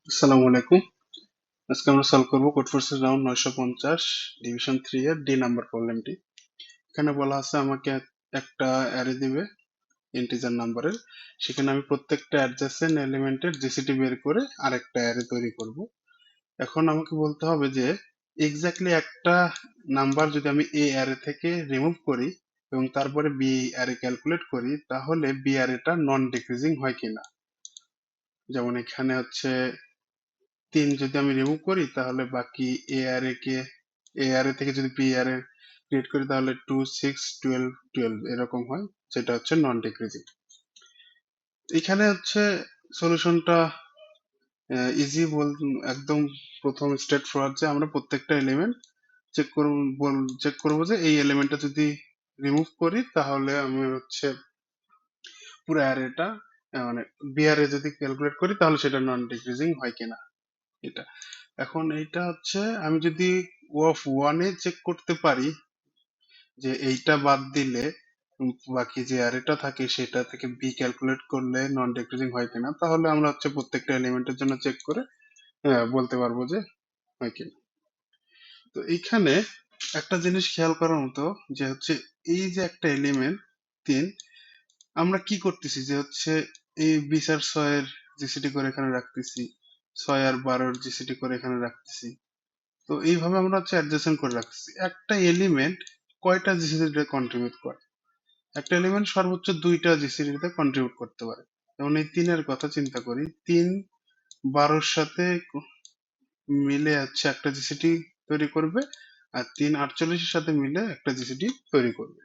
আসসালামু আলাইকুম। আজকে আমরা সলভ করব কোড ফোর্সেস রাউন্ড 950 ডিভিশন 3 এর ডি নাম্বার প্রবলেমটি। এখানে বলা আছে আমাকে একটা অ্যারে দিবে ইন্টিজার নাম্বারের, সেখানে আমি প্রত্যেকটা অ্যাডজেসেন্ট এলিমেন্টের জিসিডি বের করে আরেকটা অ্যারে তৈরি করব। এখন আমাকে বলতে হবে যে এক্স্যাক্টলি একটা নাম্বার যদি আমি এ অ্যারে থেকে রিমুভ করি এবং তারপরে বি অ্যারে ক্যালকুলেট করি, তাহলে বি অ্যারেটা নন ডিক্রিজিং হয় কিনা। যেমন এখানে হচ্ছে 3 যদি আমি রিমুভ করি তাহলে বাকি এ অ্যারে থেকে যদি বি অ্যারে ক্রিয়েট করি তাহলে 2 6 12 12 এরকম হয়, যেটা হচ্ছে নন ডিক্রিজিং। এখানে হচ্ছে সলিউশনটা ইজি একদম প্রথম স্টেট ফরওয়ার্ড যে আমরা প্রত্যেকটা এলিমেন্ট চেক করব যে এই এলিমেন্টটা যদি রিমুভ করি তাহলে আমি হচ্ছে পুরো অ্যারেটা মানে বি অ্যারে যদি ক্যালকুলেট করি তাহলে সেটা নন ডিক্রিজিং হয় কিনা এটা। এখন এইটা হচ্ছে আমি যদি অফ ওয়ানে চেক করতে পারি যে এইটা বাদ দিলে বাকি যে অ্যারেটা থাকে সেটা থেকে বি ক্যালকুলেট করলে নন ডিক্রিজিং হয় কিনা, তাহলে আমরা হচ্ছে প্রত্যেকটা এলিমেন্টের জন্য চেক করে বলতে পারবো যে হয় কিনা। তো এইখানে একটা জিনিস খেয়াল করার মতো যে হচ্ছে এই যে একটা এলিমেন্ট 3, আমরা কি করতেছি যে হচ্ছে এই 20 আর 6 এর জিসিডি করে এখানে রাখতেছি, 6 আর 12 জিসিডি করে এখানে রাখতেছি। তো এইভাবে আমরা হচ্ছে অ্যাডজাসেন্ট করে রাখছি। একটা এলিমেন্ট কয়টা জিসিডিতে কন্ট্রিবিউট করে? একটা এলিমেন্ট সর্বোচ্চ 2টা জিসিডিতে কন্ট্রিবিউট করতে পারে। যেমন এই 3 এর কথা চিন্তা করি, 3 12 সাথে মিলে হচ্ছে একটা জিসিডি তৈরি করবে, আর 3 48 এর সাথে মিলে একটা জিসিডি তৈরি করবে।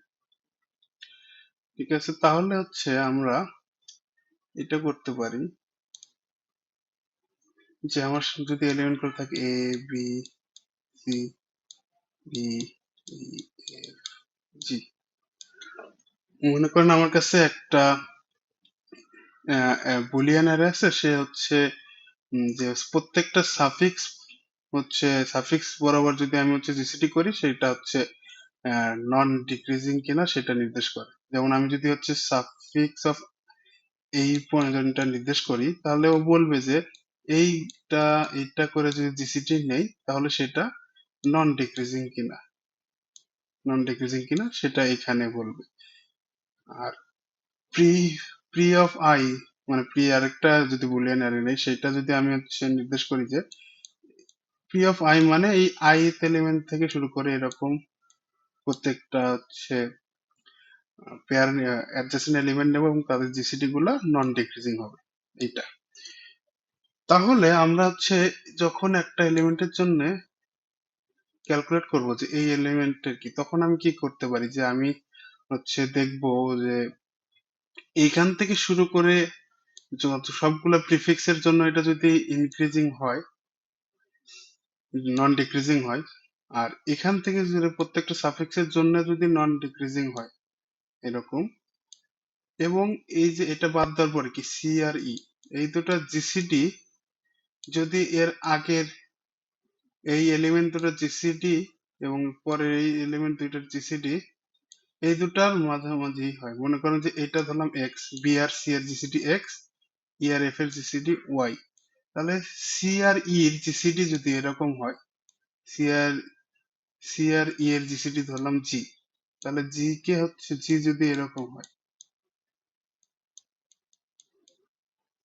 ঠিক আছে, তাহলে হচ্ছে আমরা এটা করতে পারি যে আমার যদি এলিমেন্ট গুলো থাকে A B C D E F G, মনে করেন আমার কাছে একটা বুলিয়ান অ্যারে আছে, সে হচ্ছে যে প্রত্যেকটা সাফিক্স হচ্ছে সাফিক্স বরাবর যদি আমি হচ্ছে জিসিডি করি সেটা হচ্ছে নন ডিক্রিজিং কিনা সেটা নির্দেশ করে। যেমন আমি যদি হচ্ছে সাফিক্স অফ এই পয়েন্টটা নির্দেশ করি তাহলে ও বলবে যে এইটা এইটা করে যদি জিসিডি নেই তাহলে সেটা নন ডিক্রিজিং কিনা, সেটা এখানে বলবে। আর প্রি প্রি অফ আই মানে প্রি আরেকটা যদি বুলিয়ান অ্যারে নেই সেটা যদি আমি হচ্ছে নির্দেশ করি যে পি অফ আই মানে এই ith এলিমেন্ট থেকে শুরু করে এরকম প্রত্যেকটা হচ্ছে পেয়ার অ্যাডজেসেন্ট এলিমেন্ট নেব এবং তাদের জিসিডি গুলা নন ডিক্রিজিং হবে এইটা। তাহলে আমরা হচ্ছে যখন একটা এলিমেন্টের জন্য ক্যালকুলেট করব যে এই এলিমেন্টের কি, তখন আমি কি করতে পারি যে আমি হচ্ছে দেখব যে এইখান থেকে শুরু করে যত সবগুলা প্রিফিক্সের জন্য এটা যদি ইনক্রিজিং হয়, নন ডিক্রিজিং হয়, আর এখান থেকে যদি প্রত্যেকটা সাফিক্সের জন্য যদি নন ডিক্রিজিং হয় এরকম, এবং এই যে এটা বাদ দেওয়ার পরে কি সি আর ই, এই দুটো জিসিডি যদি এর আগের এই এলিমেন্ট দুটো জিসিডি এবং পরের এই এলিমেন্ট দুইটার জিসিডি এই দুটার মাঝামাঝি হয়, মনে করেন যে এটা ধরলাম এক্স, বি আর সি এর জিসিডি এক্স, ই আর এফ এর জিসিডি ওয়াই, তাহলে সি আর ই এর জিসিডি যদি এরকম হয়, সি আর ই এর জিসিডি ধরলাম জি, তাহলে জি কে হচ্ছে জি যদি এরকম হয়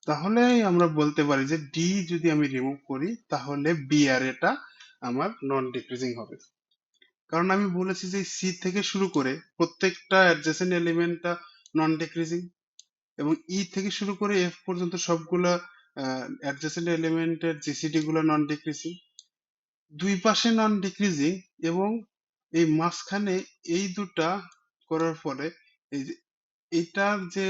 তাহলে আমরা বলতে পারি যে ডি যদি আমি রিমুভ করি তাহলে বি আর এটা আমার নন ডিক্রিজিং হবে। কারণ আমি বলেছি যে সি থেকে শুরু করে প্রত্যেকটা অ্যাডজেসেন্ট এলিমেন্টটা নন ডিক্রিজিং, এবং ই থেকে শুরু করে এফ পর্যন্ত সবগুলা অ্যাডজেসেন্ট এলিমেন্টের জিসিডি গুলো নন ডিক্রিজিং, দুই পাশে নন ডিক্রিজিং, এবং এই মাঝখানে এই দুটা করার পরে এই যে এটার যে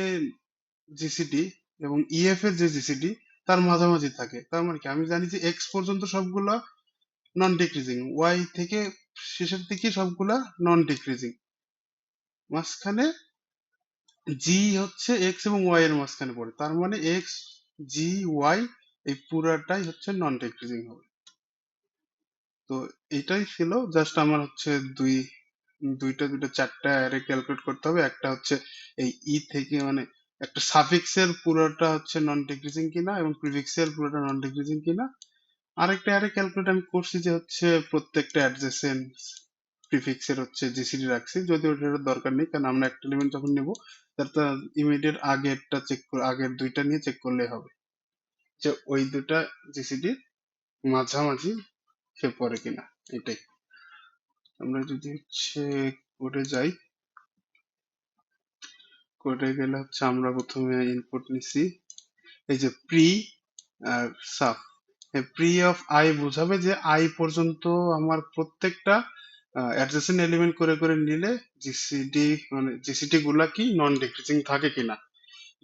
জিসিডি এবং ইএফ এর যে জিসিডি তার মাঝামাঝি থাকে, তার মানে কি আমি জানি যে এক্স পর্যন্ত সবগুলা নন ডিক্রিজিং, ওয়াই থেকে শেষের দিকে সবগুলা নন ডিক্রিজিং, মাঝখানে জি হচ্ছে এক্স এবং ওয়াই এর মাঝখানে পড়ে, তার মানে এক্স জি ওয়াই এই পুরাটাই হচ্ছে নন ডিক্রিজিং হবে। তো এটাই ছিল জাস্ট আমার হচ্ছে দুইটা চারটা অ্যারে ক্যালকুলেট করতে হবে। একটা হচ্ছে এই ই থেকে মানে একটা সাফিক্সের পুরোটা হচ্ছে নন ডিক্রিজিং কিনা এবং প্রিফিক্সের পুরোটা নন ডিক্রিজিং কিনা। আরেকটা আরে ক্যালকুলেট আমি করছি যে হচ্ছে প্রত্যেকটা অ্যাডজেসেন্ট প্রিফিক্সের হচ্ছে জিসিডি রাখছি, যদিও ওটার দরকার নেই, কারণ আমরা একটা এলিমেন্ট যখন নেব তার ইমিডিয়েট আগেরটা চেক করে আগের দুইটা নিয়ে চেক করলেই হবে যে ওই দুটা জিসিডি মাঝামাঝি সে পড়ে কিনা। এটাই। আমরা যদি হচ্ছে কোডে যাই, কোডে গেলে হচ্ছে আমরা প্রথমে ইনপুট নিছি এই যে প্রি আর সাব। প্রি অফ আই বোঝাবে যে আই পর্যন্ত আমার প্রত্যেকটা অ্যাডজেসেন্ট এলিমেন্ট করে করে নিলে জিসিডি মানে জিসিডি গুলা কি নন ডিক্রিজিং থাকে কিনা।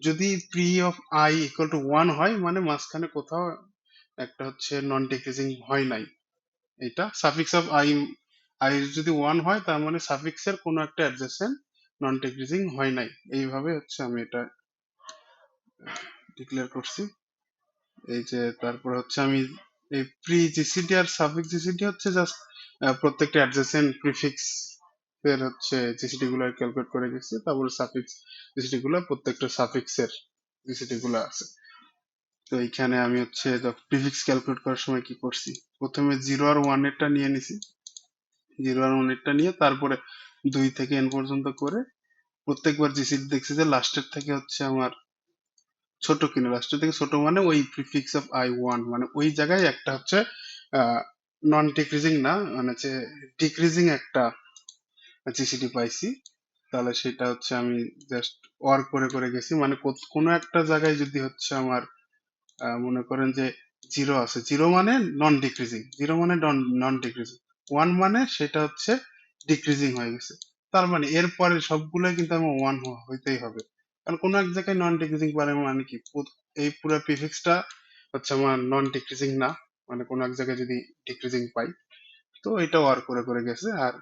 যদি প্রি অফ আই ইকুয়াল টু 1 হয় মানে মাঝখানে কোথাও একটা হচ্ছে নন ডিক্রিজিং হয় নাই। এটা সাফিক্স অফ আই আই যদি 1 হয় তার মানে সাফিক্সের কোনো একটা অ্যাডজেসেন্ট নন ডিক্রিজিং হয় নাই। এইভাবে হচ্ছে আমি এটা ডিক্লেয়ার করছি। এই যে তারপর হচ্ছে আমি এই প্রি জিসিডি আর সাফিক্স জিসিডি হচ্ছে জাস্ট প্রত্যেকটা অ্যাডজেসেন্ট প্রিফিক্স এর হচ্ছে জিসিডি গুলো ক্যালকুলেট করে গেছি, তারপরে সাফিক্স জিসিডি গুলো প্রত্যেকটা সাফিক্সের জিসিডি গুলো আছে। তো এইখানে আমি হচ্ছে প্রিফিক্স ক্যালকুলেট করার সময় কি করছি, প্রথমে 0 আর 1 এরটা নিয়ে নিছি, 0 আর 1 এরটা নিয়ে তারপরে 2 থেকে n পর্যন্ত করে প্রত্যেকবার জিসিডি দেখছি যে লাস্টের থেকে হচ্ছে আমার ছোট কিনা, লাস্টের থেকে ছোট মানে ওই প্রিফিক্স অফ আই 1 মানে ওই জায়গায় একটা হচ্ছে নন ডিক্রিজিং না মানে হচ্ছে ডিক্রিজিং একটা জিসিডি পাইছি। তাহলে সেটা হচ্ছে আমি জাস্ট ওয়ার্ক করে করে গেছি, মানে কোনো একটা জায়গায় যদি হচ্ছে আমার মনে করেন যে 0 আছে, 0 মানে নন ডিক্রিজিং, 0 মানে নন ডিক্রিজিং, 1 মানে সেটা হচ্ছে ডিক্রিজিং হয়ে গেছে। তার মানে এরপরে সবগুলোই কিন্তু আমার 1 হইতেই হবে, কারণ কোনো এক জায়গায় নন ডিক্রিজিং পারে মানে কি এই পুরো প্রিফিক্সটা হচ্ছে আমার নন ডিক্রিজিং না, মানে কোনো এক জায়গায় যদি ডিক্রিজিং পাই। তো এটা ওয়ার্ক করে করে গেছে। আর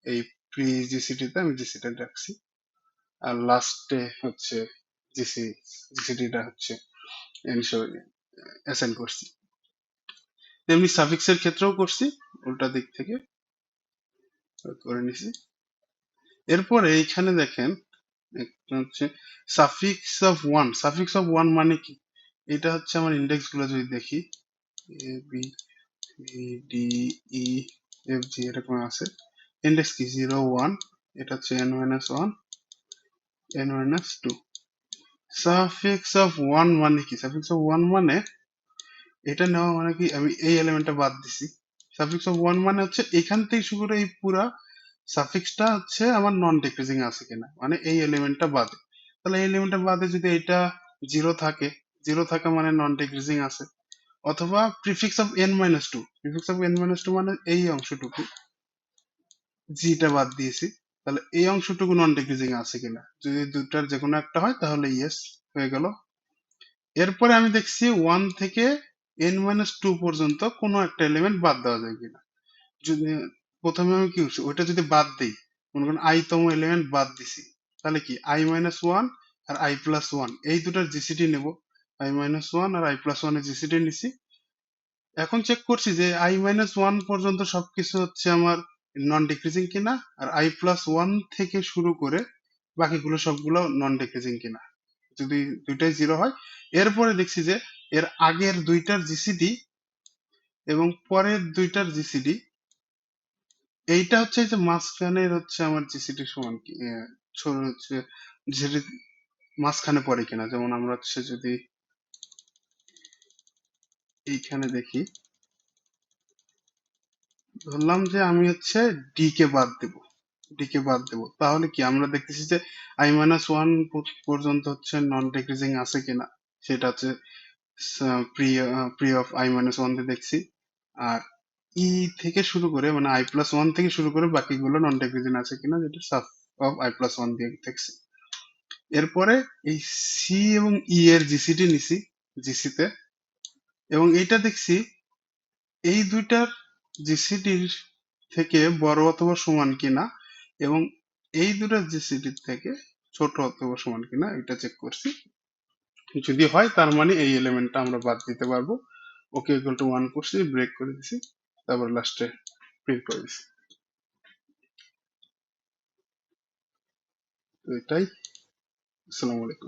এই প্রি জিসিটিতে আমি জিসিটা রাখছি, আর লাস্টে হচ্ছে জিসি জিসিটিটা হচ্ছে অ্যাসাইন করছি। তেমনি সাফিক্সের ক্ষেত্রেও করছি, উল্টা দিক থেকে করে নিছি। এরপরে এইখানে দেখেন একটা হচ্ছে suffix of one. Suffix of one মানে কি, এটা হচ্ছে আমার ইন্ডেক্স গুলো যদি দেখি A B D E F G এরকম আছে, ইন্ডেক্স কি 0 1, এটা হচ্ছে n-1 n-2। Suffix of one মানে কি, সাফিক্স অফ ওয়ান মানে এটা নেওয়া মানে কি আমি এই এলিমেন্টটা বাদ দিছি। সাফিক্স অফ ওয়ান মানে হচ্ছে এখান থেকে শুরু করে এই পুরা সাফিক্সটা হচ্ছে আমার নন ডিক্রিজিং আছে কিনা, মানে এই এলিমেন্টটা বাদে। তাহলে এই এলিমেন্টটা বাদে যদি এটা 0 থাকে, 0 থাকা মানে নন ডিক্রিজিং আছে। অথবা prefix of n-2, prefix of n-2 মানে এই অংশটুকু জিটা বাদ দিয়েছি, তাহলে এই অংশটুকু নন ডিক্রিজিং আছে কিনা। যদি দুটার যে কোনো একটা হয় তাহলে ইয়েস হয়ে গেল। এরপরে আমি দেখছি 1 থেকে n-2 পর্যন্ত কোনো একটা এলিমেন্ট বাদ দেওয়া যায় কিনা। যদি প্রথমে আমি কি করছি ওইটা যদি বাদ দেই, মনে করেন i তম এলিমেন্ট বাদ দিছি, তাহলে কি i-1 আর i+1 এই দুটার জিসিডি নেব। i-1 আর i+1 এর জিসিডি নিছি। এখন চেক করছি যে i-1 পর্যন্ত সবকিছু হচ্ছে আমার নন ডিক্রিজিং কিনা, আর i+1 থেকে শুরু করে বাকিগুলো সবগুলো নন ডিক্রিজিং কিনা। যদি দুইটাই 0 হয়, এরপরে দেখছি যে এর আগের দুইটার জিসিডি এবং পরের দুইটার জিসিডি, এইটা হচ্ছে যে মাঝখানের হচ্ছে আমার জিসিডি সমান কি হচ্ছে জিসিডি মাঝখানে পড়ে কিনা। যেমন আমরা হচ্ছে যদি এইখানে দেখি, ধরলাম যে আমি হচ্ছে ডি কে বাদ দেব, ডি কে বাদ দেব, তাহলে কি আমরা দেখতেছি যে i-1 পর্যন্ত হচ্ছে নন ডিক্রিজিং আছে কিনা, সেটা হচ্ছে প্রি অফ i-1 দিয়ে দেখছি। আর ই থেকে শুরু করে মানে i+1 থেকে শুরু করে বাকিগুলো নন ডিক্রিজিং আছে কিনা, যেটা সাব অফ i+1 দিয়ে দেখছি। এরপরে এই সি এবং ই এর জিসিটি নিছি জিসিতে, এবং এইটা দেখছি এই দুইটার জিসিডির থেকে বড় অথবা সমান কিনা, এবং এই দুটো জিসিডির থেকে ছোট অথবা সমান কিনা এটা চেক করছি। যদি হয় তার মানে এই এলিমেন্টটা আমরা বাদ দিতে পারবো। ওকে ইকুয়াল টু 1 করছি, ব্রেক করে দিছি, তারপর লাস্টে প্রিন্ট করে দিছি। তো এটাই। আসসালামু আলাইকুম।